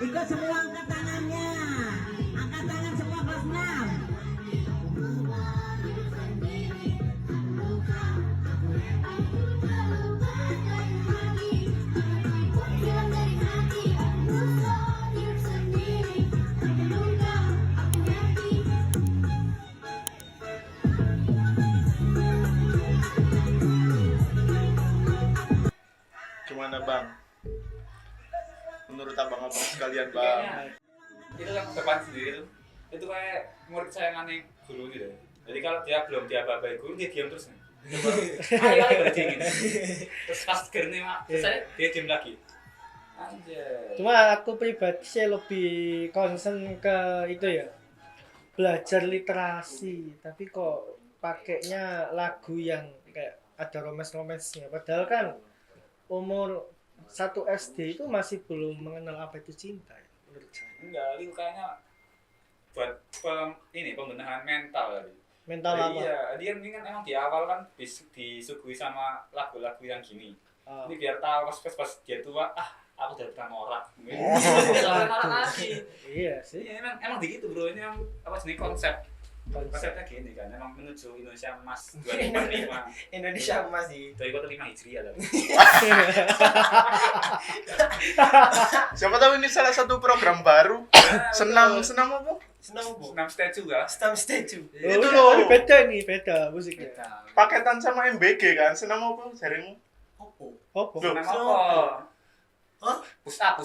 Ikut semua angkat tangannya. Angkat tangan semua kelas 6. Gimana bang? Menurut abang sekalian bang? Itu kan depan sendiri itu kayak murid sayangannya guru gitu. Jadi kalau dia belum diaba-abai guru dia diam terus nih. Ayo berdingin. Terus pas gerni mak, saya dia diam lagi. Anjay. Cuma aku pribadi sih lebih concern ke itu ya, belajar literasi, tapi kok pakainya lagu yang kayak ada romance-romansnya, padahal kan umur 1 SD itu masih belum mengenal apa itu cinta ya, menurut saya. Enggak, itu kayaknya buat pembenahan mental tadi. Mental apa? Iya, dia ini kan emang di awal kan disuguhi sama lagu-lagu yang gini. Ini biar tahu pas dia tua, aku udah pernah norak. Norak lagi. Iya sih. Iya, emang begitu bro, ini yang apa jenis konsepnya gini kan, emang menuju Indonesia Emas 2045. Indonesia Emas sih. 2045 Hijriah lah. Siapa tahu ini salah satu program baru. Senam apa? Senam statue kan? Stamp statue. Itu loh. Tapi beda musiknya. Paketan sama MBG kan. Senam apa? Jarimu? Opo. Apa? Senam Senam apa? Hah? Push up.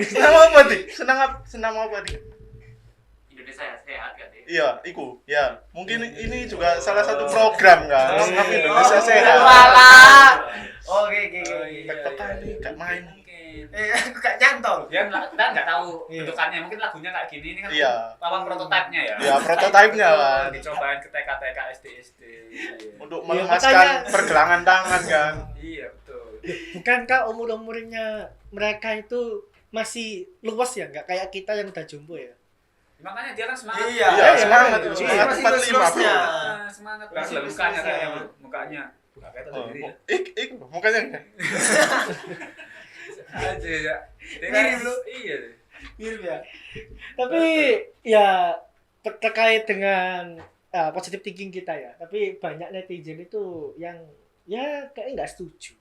Senam apa dik? Senam apa dik? Indonesia sehat kan deh. Iya, iku. Ya, mungkin ini juga salah satu program kan. Lengkap Indonesia Oh, sehat. walah. Oke. Tek-tekan nih, gak main. Aku gak nyantol. Ya kita nggak tahu Iya. bentukannya, mungkin lagunya kayak gini ini kan Iya. lawan prototipenya ya. Ya, prototipenya kan. Dicobain ke TK SD. Untuk Iya, melemaskan makanya- pergelangan tangan kan. Iya betul. Bukankah umur-umurnya mereka itu masih luas ya, nggak kayak kita yang udah jumbo ya? Makanya dia kan semangat. Iya, Iya, semangat. iya. Semangat Masih 45, luas-luasnya. bro. Semangat. Masih Lah mukanya luas-luasnya. kayaknya bro, mukanya. Bukan kayak Oh, sendiri ya. mukanya enggak. Aja ya. Mirip, bro. Iya. Mirip ya. Tapi ya terkait dengan positive thinking kita ya, tapi banyak netizen itu yang ya kayak nggak setuju.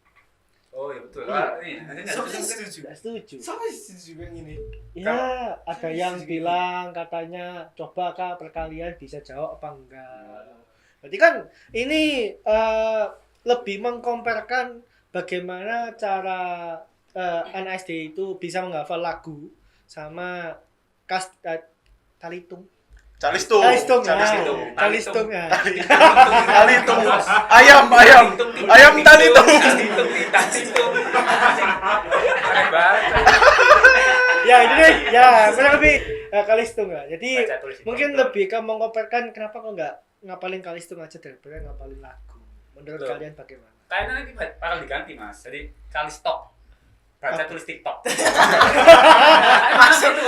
Oh iya betul. Iya. Nih, Siapa nanti yang setuju? Nggak setuju. Siapa yang setuju yang ini? Ya, ada yang setuju. bilang katanya coba kak perkalian bisa jawab apa enggak. Berarti kan ini lebih mengkomparkan bagaimana cara anak SD itu bisa menghafal lagu sama talitung. Calistung. Talistung ya. Talitung. Ayam talitung. Talitung. Aneh banget. Ya ini deh, ya kurang lebih kalistung ya. Jadi Baca tulis di mungkin komputer. lebih ke mengkomparkan kenapa kok nggak ngapalin kalistung aja daripada ngapalin lagu. Menurut Betul. kalian bagaimana? Kayaknya nanti bakal diganti mas. Jadi Kalistok. Baca tulis TikTok. Masuk. Itu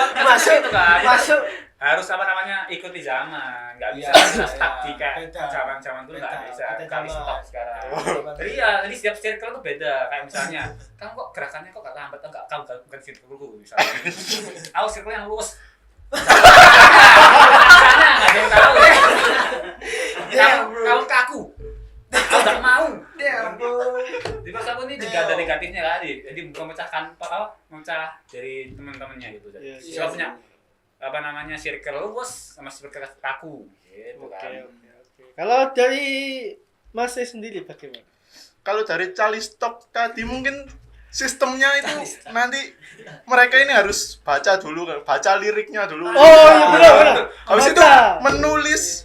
kan. Masuk. Harus apa namanya ikuti zaman, nggak bisa Iya, stuck iya. di kayak Beda. zaman dulu nggak Beda. bisa. Beda Kali zaman. stop sekarang. Oh. Jadi ya, jadi setiap circle tuh beda. Kayak misalnya, kamu kok gerakannya kok gak lambat, enggak kamu bukan circleku misalnya. Aku circle yang lurus. Misalnya nggak ada yang tahu. Kamu kaku. Aku nggak mau. Ya ampun. Di pas aku ini juga ada negatifnya kali. Jadi memecahkan memecah dari teman-temannya gitu. Iya, Siapa punya apa namanya circle luas sama circle kaku gitu Oke. kan. Kalau dari Mas sendiri bagaimana? Kalau dari Calistok tadi mungkin sistemnya itu nanti mereka ini harus baca dulu kan, baca liriknya dulu. Oh iya benar. Habis itu Baca. menulis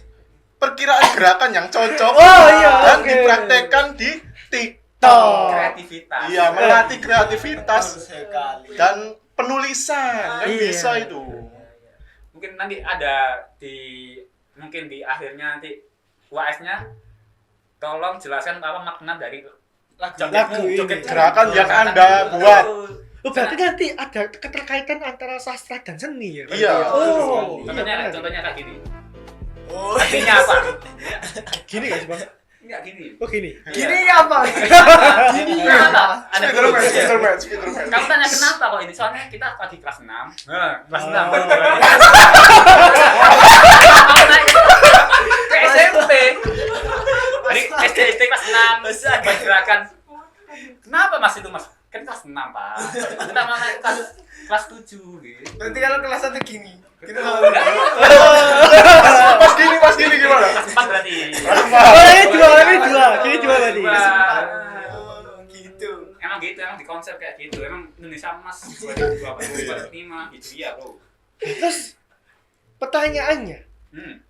perkiraan gerakan yang cocok Oh iya, dan oke. dipraktekkan di TikTok. Toh. Kreativitas. Iya, melatih kreativitas Sekali. dan penulisan kan Iya. bisa itu. Mungkin nanti ada mungkin di akhirnya nanti UAS-nya tolong jelaskan apa makna dari Lagu ini. joget Gerakan yang Anda buat. Oh, berarti nanti ada keterkaitan antara sastra dan seni ya? Iya. Oh, Contohnya iya, contohnya kayak gini. Oh. Artinya apa? Gini guys bang. Enggak gini. Oh gini. Gini apa? Gini apa? Ada Spiderman. Kamu tanya kenapa kok ini? Soalnya kita lagi kelas 6. Kelas 6. Oh. Mau naik ke SMP. Jadi SD kelas 6. Pergerakan. Kenapa Mas itu Mas? Kan kelas 6 Pak. Kita mau naik kelas 7 gitu. Nanti kalau kelas 1 gini. Kita Pas gini gimana? Kelas 4 berarti. Oh ini dua. Gini dua berarti. gitu. Emang gitu, emang di konsep kayak gitu. Emang Indonesia Emas 2025 gitu ya, Bro. Terus pertanyaannya, Hmm.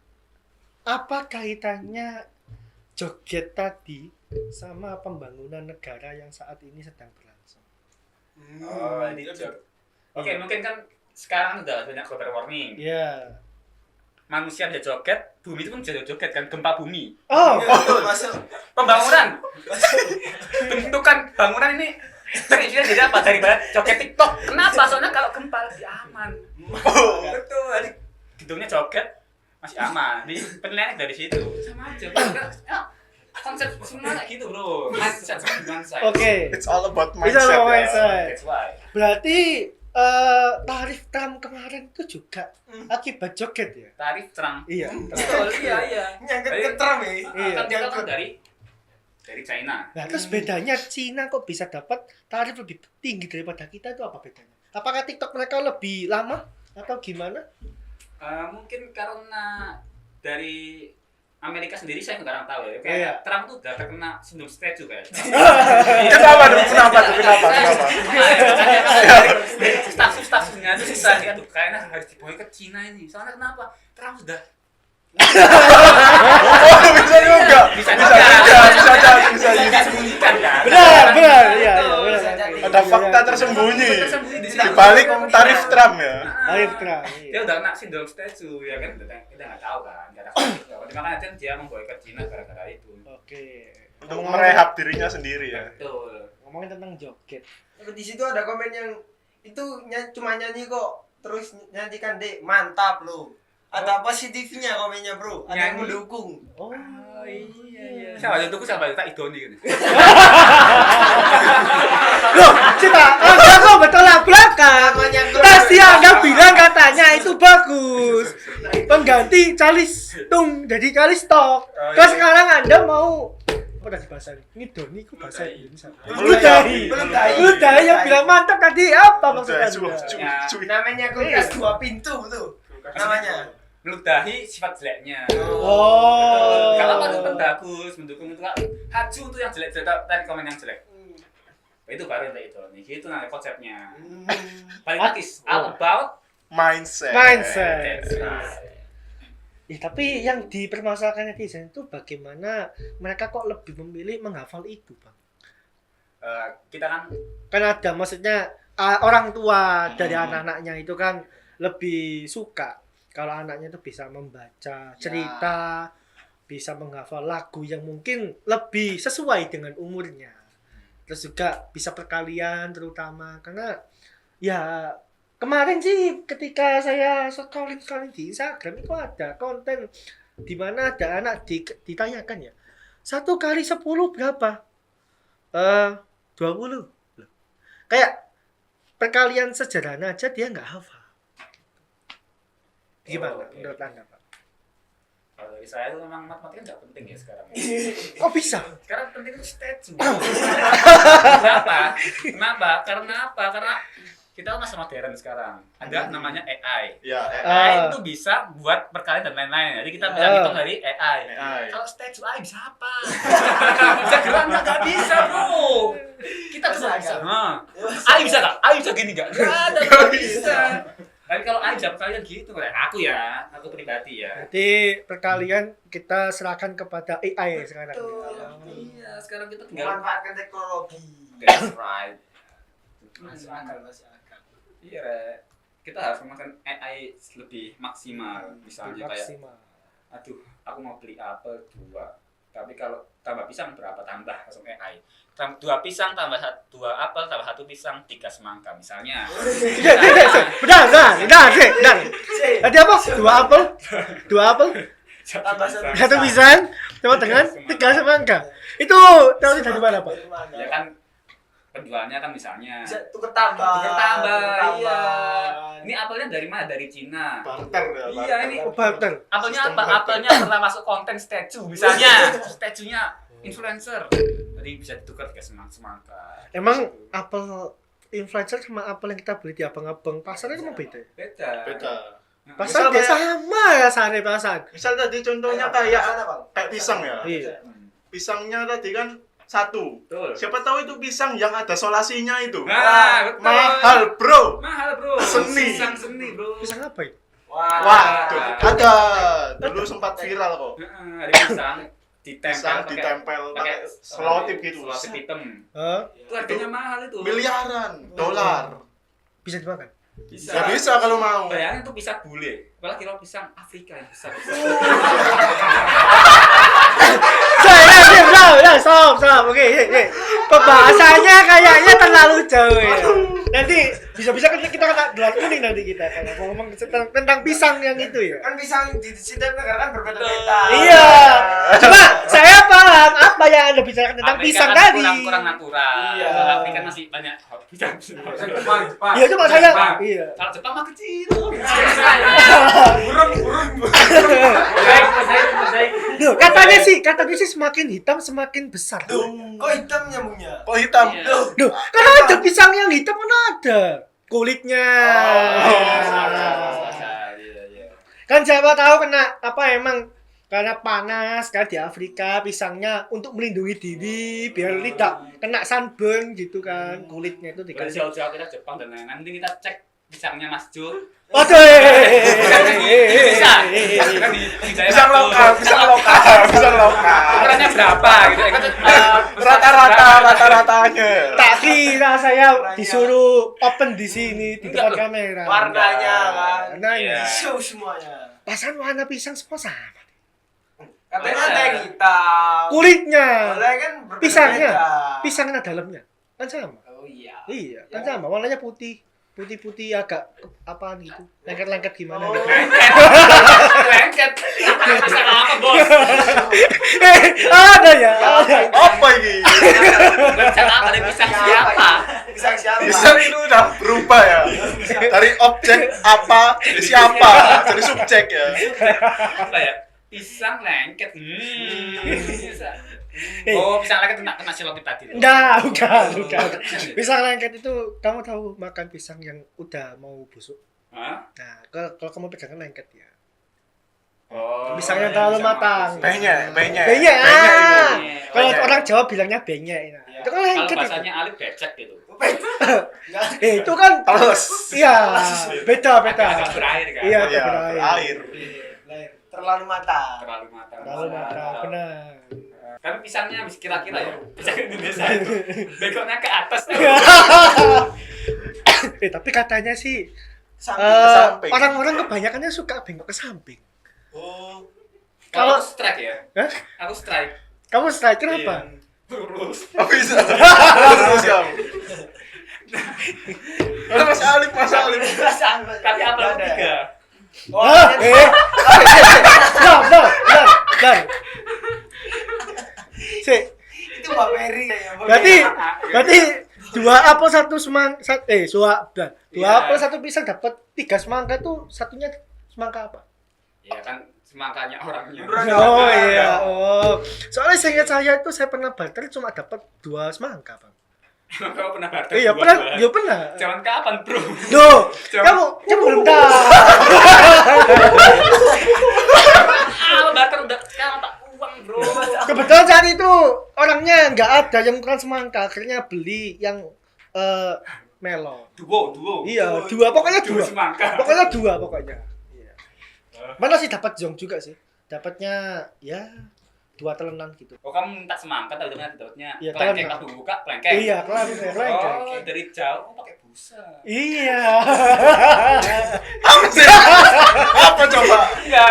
apa kaitannya joget tadi sama pembangunan negara yang saat ini sedang berlangsung? Oh, ini job. Oke, mungkin kan sekarang udah banyak global warming. Ya. Manusia bisa joget, bumi itu pun bisa joget kan, gempa bumi. Oh, Masuk. Pembangunan. Bentukan bangunan ini terinspirasi dari apa? Dari joget TikTok. Kenapa? Soalnya kalau gempa lebih aman. Betul. Jadi gedungnya joget masih aman. Di penilaian dari situ. Sama aja. Ya, konsep semua kayak gitu, Bro. Mindset. oke. It's all about It's all mindset. about Ya. mindset. That's why. Berarti tarif Trump kemarin itu juga akibat joget ya? Tarif terang. Iya. Betul, iya. Nyangkut ke tram ya. Iya. Kan dia kan dari China. Nah, terus bedanya Cina kok bisa dapat tarif lebih tinggi daripada kita itu apa bedanya? Apakah TikTok mereka lebih lama atau gimana? Mungkin karena dari Amerika sendiri saya nggak tahu ya. Iya. Kayak Trump tuh udah terkena sindrom statue kayak. Kenapa tuh? Kenapa? Dari status-statusnya itu susah ya. Aduh, kayaknya harus diboykot Cina ini. Soalnya kenapa? Trump sudah Bisa juga. bisa disembunyikan kan. Benar, iya, Betul, benar. bisa jadi. Ada fakta tersembunyi Tersembunyi di sini. di balik tarif Trump ya. Tarif Trump. Dia udah kena sindrom statue ya kan, kita nggak tahu kan, nggak ada fakta. Makanya kan dia memboikot Cina gara-gara itu. Oke. Untuk merehab dirinya sendiri ya. Betul. Ngomongin tentang joget. Terus di situ ada komen yang itu cuma nyanyi kok, terus nyanyikan dek mantap lo. Ada positifnya komennya bro, ada yang Nyanyi. mendukung. Oh, Iya. Siapa itu? Siapa? Tak idoni kan. Loh, Cita, Anda kok bertolak belakang? Namanya Tadi Anda bilang katanya itu bagus. Pengganti Calis Tung jadi Calis Tok. Oh, Terus iya. sekarang Anda mau apa tadi bahasa ini? Doni itu bahasa Indonesia. Meludahi. Meludahi yang bilang mantap tadi apa maksudnya? Namanya kulkas 2 pintu tuh. Namanya. Meludahi sifat jeleknya. Oh. Kalau apa itu bagus, mendukung itu kan haju untuk yang jelek-jelek tadi komen yang jelek. Itu baru yang itu nih. Itu nanti konsepnya. Paling akis all about Mindset. that's right. Tapi yang dipermasalahkan netizen itu bagaimana mereka kok lebih memilih menghafal itu, Bang? Kita kan Kan ada maksudnya orang tua dari anak-anaknya itu kan lebih suka kalau anaknya itu bisa membaca cerita, bisa menghafal lagu yang mungkin lebih sesuai dengan umurnya. Terus juga bisa perkalian terutama karena ya kemarin sih ketika saya scrolling di Instagram itu ada konten di mana ada anak ditanyakan ya 1 kali 10 berapa? 20. Kayak perkalian sederhana aja dia nggak hafal. Gimana menurut Anda, Pak? kalau dari saya itu memang matematika nggak penting ya sekarang. Kok bisa? Sekarang penting itu statue. Kenapa? Karena apa? Karena kita kan masa modern sekarang. Ada namanya AI. Ya, AI itu bisa buat perkalian dan lain-lain. Jadi kita bisa hitung dari AI. AI. Kalau statue AI bisa apa? Bisa geraknya nggak bisa, bro. Kita tuh nggak bisa. AI bisa nggak? AI bisa gini nggak? Nggak bisa. Tapi kalau AI bisa perkalian gitu, kayak aku pribadi ya. Jadi perkalian kita serahkan kepada AI sekarang. Iya, sekarang kita tinggal. Memanfaatkan teknologi. That's right. Masuk akal. Iya, Re. Kita harus memakan AI lebih maksimal. Misalnya kayak, Maksimal. aduh, aku mau beli apel 2. Tapi kalau tambah pisang berapa tambah langsung AI. 2 pisang tambah 2 apel tambah 1 pisang 3 semangka misalnya. Benar. Tadi apa? 2 apel? 2 apel? Tambah 1 1 pisang, sama dengan 3 semangka. Itu teori dari mana, Pak? Ya kan penjualnya kan misalnya Bisa tuker tambah. iya. Ini apelnya dari mana? Dari Cina. Barter ya. Iya, ini Oh, barter. apelnya Sistem apa? barter. Apelnya pernah masuk konten statue misalnya. Statue-nya influencer. Jadi bisa ditukar ke semangka. Emang apel influencer sama apel yang kita beli di abang-abang pasar itu mau beda ya? Beda. Beda. Pasar Misal dia kayak- sama ya sehari pasar. Misal tadi contohnya kayak pisang ya. Iya. Pisangnya tadi kan satu. Betul. Siapa tahu itu pisang yang ada solasinya itu. Nah, betul. Mahal, bro. Mahal, bro. Seni. Pisang seni, bro. Pisang apa ya? Wah, tuh, ada. Dulu sempat viral kok. Heeh, ada pisang Pisang ditempel pakai selotip gitu. Selotip hitam. Hah? Itu harganya mahal itu. Miliaran dolar. Bisa dimakan? Bisa. Ya bisa kalau mau. Bayangin tuh pisang bule. Apalagi kalau pisang Afrika yang besar. Stop. Oke. Pembahasannya kayaknya terlalu jauh ya. Nanti bisa-bisa kita kena gelar kuning nanti kita kalau ngomong tentang pisang yang itu ya. Kan pisang di setiap negara kan berbeda-beda. Iya. Cuma saya paham apa yang Anda bicarakan tentang Afrika pisang kan tadi. kurang natural. Iya. Kalau Afrika masih banyak pisang. Jepang. Iya, cuma saya iya. Kalau Jepang mah kecil. Burung. Loh, katanya sih semakin hitam semakin besar. Kok hitam nyambungnya? Kok hitam? Iya. Loh, kan ada pisang yang hitam kan ada kulitnya. Iya. Kan siapa tahu kena apa emang karena panas kan di Afrika pisangnya untuk melindungi diri biar tidak kena sunburn gitu kan kulitnya itu Kalau dikasih. jauh-jauh kita Jepang dan lain-lain. Nanti kita cek pisangnya Mas Jul. Aduh. Bisa. Pisang lokal. Ukurannya berapa gitu. Rata-ratanya. Tak kira saya disuruh open di sini di depan Enggak, kamera. Warnanya kan. Warnanya. Iya. Show semuanya. Pasan warna pisang semua sama. Katanya ada yang hitam. Kulitnya. Boleh kan berbeda-beda. Pisangnya dalamnya kan sama. Oh iya. Iya, kan sama. Warnanya putih agak apaan gitu. Lengket-lengket gimana Oh. gitu. Lengket. Pisang apa, Bos? Ada ya. Ada. Apa ini? Pisang apa? Dari pisang siapa? Pisang siapa? Pisang itu udah berubah ya. Dari objek apa jadi siapa? Jadi subjek ya. Apa ya? Pisang lengket. Bisa. Oh, pisang lengket kena selotip tadi. Enggak, bukan. Pisang lengket itu kamu tahu makan pisang yang udah mau busuk. Hah? Nah, kalau kamu pegang lengket ya. Oh. Pisangnya terlalu matang. Benyek. Benyek. itu. Kalau Benyek. orang Jawa bilangnya benyek. Nah, Iya. itu kan Kalau lengket. Itu. bahasanya Alif becek gitu. Itu kan Terus. iya, beda. Agak berair kan. Iya, Iya, berair. berair. Terlalu matang. Terlalu matang. Terlalu matang, benar. Kan pisangnya habis kira-kira ya. Pisang Indonesia itu bekoknya ke atas. Tapi katanya sih samping. orang-orang kebanyakannya suka bengkok ke samping. Oh. Kalau strike ya. Hah? Aku strike. Kamu strike kenapa? Terus. Oh, bisa. Terus kamu. Mas Alif. Tapi apa Ada. tiga? Hah? Bentar. Itu Mbak Mary ya. Mbak Berarti Mary. dua apel satu dua Iya. apel satu pisang dapat 3 semangka tuh satunya semangka apa? Ya kan semangkanya orangnya. Oh iya, soalnya seingat saya itu saya pernah barter cuma dapat 2 semangka, Bang. Emang kau pernah barter? Iya dua-duaan? pernah. Zaman kapan, Bro? Duh, Coba. kamu belum tahu. Barter udah sekarang tak uang, Bro. Kebetulan saat itu orangnya nggak ada yang ukuran semangka, akhirnya beli yang melon. Duo. Iya, pokoknya dua. semangka. Pokoknya dua. Iya. Mana sih dapat jong juga sih? Dapatnya ya 2 telenan gitu. Oh, kamu minta semangka tapi dapatnya Iya, kelengkeng telan. pas buka kelengkeng. Iya, kelengkeng. Oh, dari jauh pakai busa. Iya. Apa sih? Apa coba? Iya.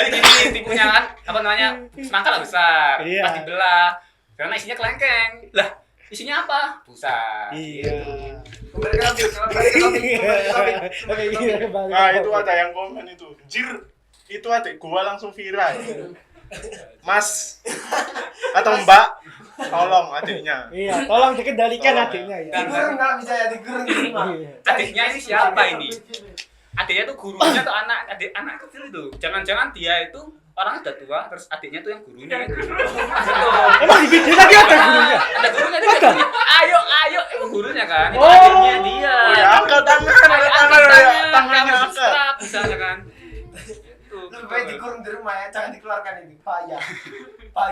Ini gini tipunya kan, apa namanya? Semangka lah besar. Iya. Pas dibelah. Karena isinya kelengkeng. Lah, isinya apa? Busa. Iya. Kembali ke topik. Nah, itu ada yang komen itu. Jir, itu adik gua langsung viral. Mas atau Mbak, tolong adiknya. Iya, tolong dikendalikan Tolong, adiknya ya. Digurung nggak bisa ya, digurung di rumah. Iya. Adiknya ini siapa ini? Adiknya tuh gurunya tuh anak kecil itu. Jangan-jangan dia itu orangnya udah tua, terus adiknya tuh yang gurunya itu. Emang di video tadi ada gurunya? Ada gurunya dia gurunya. Ayo, itu gurunya kan. Itu Oh. adiknya dia. Oh ya, angkat tangan, angkat tangan ya, tangannya angkat. Strap misalnya kan. Itu. Lebih baik digurung di rumah ya, jangan dikeluarkan ini. Payah.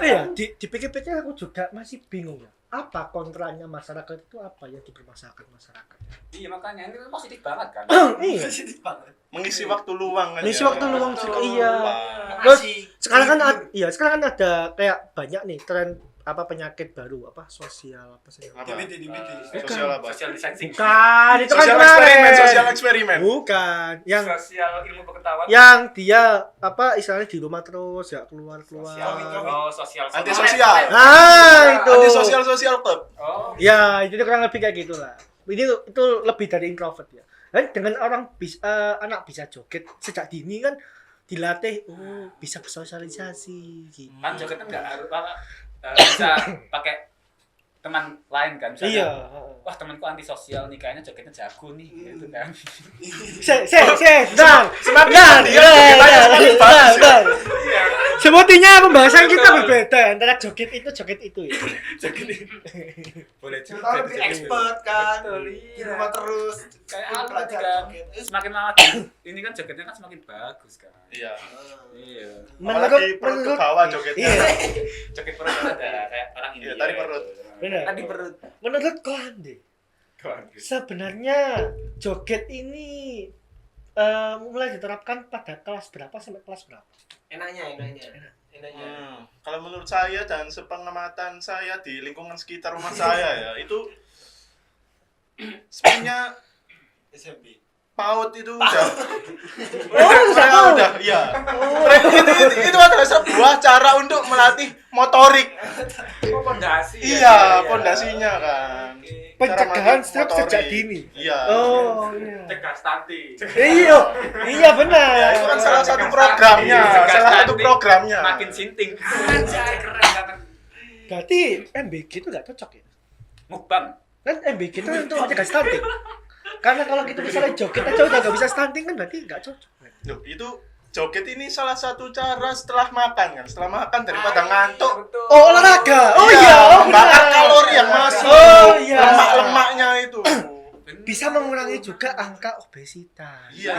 Iya, dipikir-pikir aku juga masih bingung ya. Apa kontranya masyarakat itu apa yang dipermasalahkan masyarakat? Iya makanya ini positif banget kan. Iya. Positif banget. Mengisi waktu luang aja. Mengisi waktu luang juga, iya. Luang. Terus sekarang kan sekarang kan ada kayak banyak nih tren apa penyakit baru apa sosial apa sih? Apa? DBT. Sosial apa? Social distancing. Bukan, itu kan Sosial eksperimen. Bukan, yang Sosial ilmu pengetahuan. dia apa istilahnya di rumah terus ya keluar. Oh, sosial. Antisosial. Nah, itu. Sosial club. Oh. Ya, itu kurang lebih kayak gitulah. Itu lebih dari introvert ya. Dan dengan anak bisa joget sejak dini kan dilatih bisa bersosialisasi gitu. Kan jogetnya enggak harus bisa pakai teman lain kan misalnya. Iya. Wah, temanku antisosial nih, kayaknya jogetnya jago nih gitu kan. Semangat dia jogetnya paling bagus ya. Sepertinya pembahasan kita berbeda antara joget itu ya. Joget ini. Boleh Kita juga. lebih expert kan. Betul, Di iya. rumah terus. Kayak Bikin apa pelajar kan? joget. Semakin lama ini kan jogetnya kan semakin bagus kan. Iya. Iya. Apalagi perut ke bawah jogetnya. Iya. Joget perut ada kayak orang India. Iya, tadi perut. Benar. Tadi perut. Menurut Koande, sebenarnya joget ini mulai diterapkan pada kelas berapa sampai kelas berapa? Enaknya. Kalau menurut saya dan sepengamatan saya di lingkungan sekitar rumah saya ya, itu sebenarnya SMP. PAUD itu udah. Mereka udah, iya. Itu adalah sebuah cara untuk melatih motorik. Oh, pondasi. Iya, pondasinya kan. pencegahan Cara stroke motorik. sejak dini. Iya. Oh iya. Cegah stunting. Iya benar. Ya, itu kan salah satu programnya, salah satu programnya. Makin sinting. Anjay, keren banget. Berarti MBG itu nggak cocok ya? Mukbang. Kan MBG itu untuk mencegah stunting. Karena kalau kita misalnya joget aja udah nggak bisa stunting kan berarti nggak cocok. Loh, itu joget ini salah satu cara setelah makan kan. Setelah makan daripada ngantuk. Oh olahraga. Oh iya. Membakar kalori yang masuk. Oh iya. Lemak-lemaknya itu. Bisa mengurangi juga angka obesitas. Iya.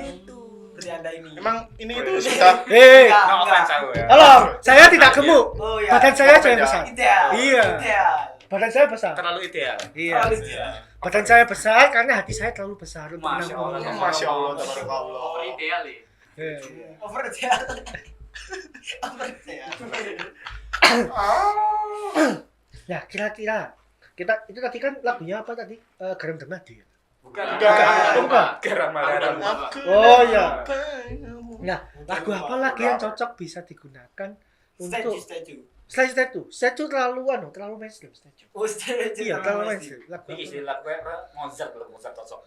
Itu. Berarti Anda ini. Emang ini itu sudah No offense aku ya. Halo, saya tidak gemuk. Oh iya. Badan saya aja yang besar. Ideal. Iya. Ideal. Badan saya besar. Terlalu ideal. Iya. Terlalu ideal. Badan saya besar karena hati saya terlalu besar untuk Masya Allah. menampung. Masya Allah, tabarakallah. Oh, ideal ya. Iya. Over ideal. Over ideal. Nah, kira-kira kita itu tadi kan lagunya apa tadi? Garam Dermadi. Bukan. Bukan. Garam Malaram. Oh iya. Nah, lagu apa lagi yang cocok bisa digunakan untuk Statue. selain statue terlalu mainstream statue. Oh, statue. Iya, terlalu mainstream. Lagu Ini apa? istilah gue Mozart loh, Mozart cocok.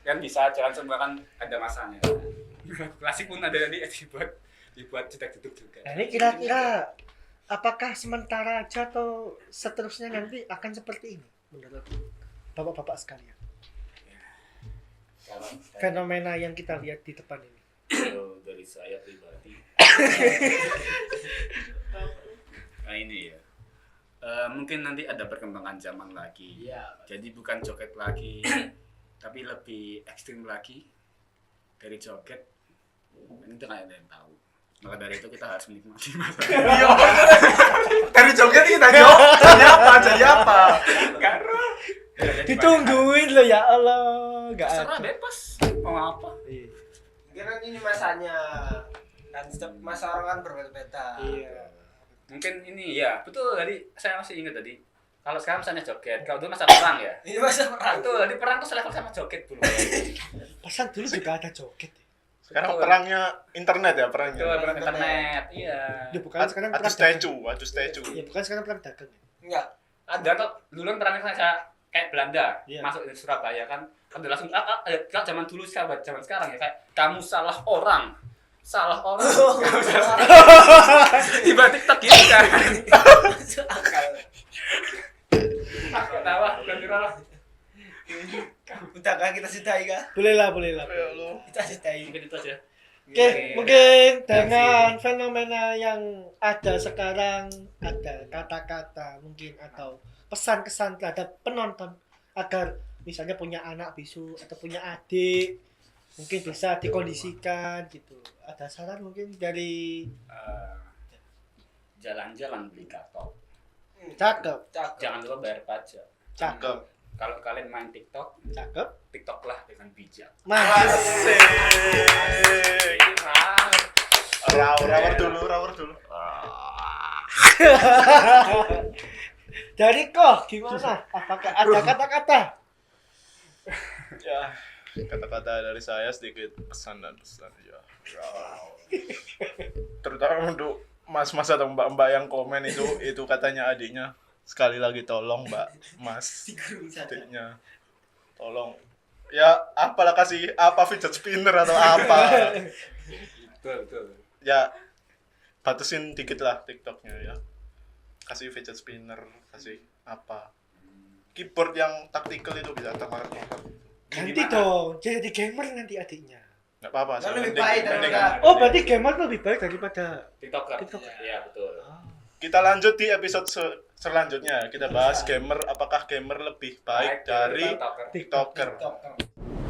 Kan bisa jalan semua kan ada masanya. Klasik pun ada dibuat cetak-cetak juga. Nah, ini kira-kira apakah sementara aja atau seterusnya nanti akan seperti ini menurut bapak-bapak sekalian? Kalau Fenomena yang kita lihat di depan ini. dari saya pribadi, nah ini ya, mungkin nanti ada perkembangan zaman lagi. Iya. Jadi bukan joget lagi, tapi lebih ekstrim lagi dari joget. Ini tuh kayak ada yang tahu. Maka dari itu kita harus menikmati masa. Iya. Dari joget kita jawab. Jadi apa? Ditungguin loh ya Allah, nggak Terserah ada. bebas. Mau apa? Iya. Karena ini masanya. Kan setiap masa orang kan berbeda-beda. Iya. Mungkin ini ya, betul tadi saya masih ingat tadi. Kalau sekarang misalnya joget, kalau dulu masa perang ya. Ini masa perang. Betul, di perang tuh selevel sama joget dulu. Pesan dulu juga ada joget ya. Sekarang Betul. perangnya internet ya, Itu perangnya. perang internet. Iya. Ya bukan sekarang Adu perang dagang. statue. Ya bukan sekarang perang dagang. Enggak. Ada kok dulu kan perang saya kayak Belanda Iya. masuk ke Surabaya kan udah langsung kalau zaman dulu zaman sekarang ya kayak kamu salah orang Kamu salah orang. Tiba TikTok gitu kan ketawa bukan viral lah. Udah kah kita sudahi kah? Boleh lah. Ya Allah. Kita sudahi. Mungkin itu aja. Oke, mungkin dengan fenomena yang ada sekarang, ada kata-kata mungkin atau pesan-kesan terhadap penonton agar misalnya punya anak bisu atau punya adik mungkin bisa dikondisikan gitu. Ada saran mungkin dari Jalan-jalan beli gatot. cakep, Jangan lupa bayar pajak. cakep, Kalau kalian main TikTok, cakep, TikToklah dengan bijak. mas. Asik. Rawar dulu. Dari kok gimana? Apakah ada kata-kata? Ya, kata-kata dari saya sedikit pesan ya. Terutama untuk mas-mas atau mbak-mbak yang komen itu katanya adiknya. Sekali lagi tolong mbak, mas, adiknya. Tolong. Ya, apalah kasih apa fidget spinner atau apa. Betul. Ya, batasin dikit lah TikToknya ya. Kasih fidget spinner, kasih apa. Keyboard yang taktikal itu bisa termakan. Ganti dong, jadi gamer nanti adiknya. Nggak apa-apa. Kan lebih mending- baik mending- daripada- Oh, berarti gamer lebih baik daripada TikToker. TikToker. Iya, betul. Kita lanjut di episode selanjutnya. Kita bahas gamer, apakah gamer lebih baik dari TikToker. TikToker. TikTok.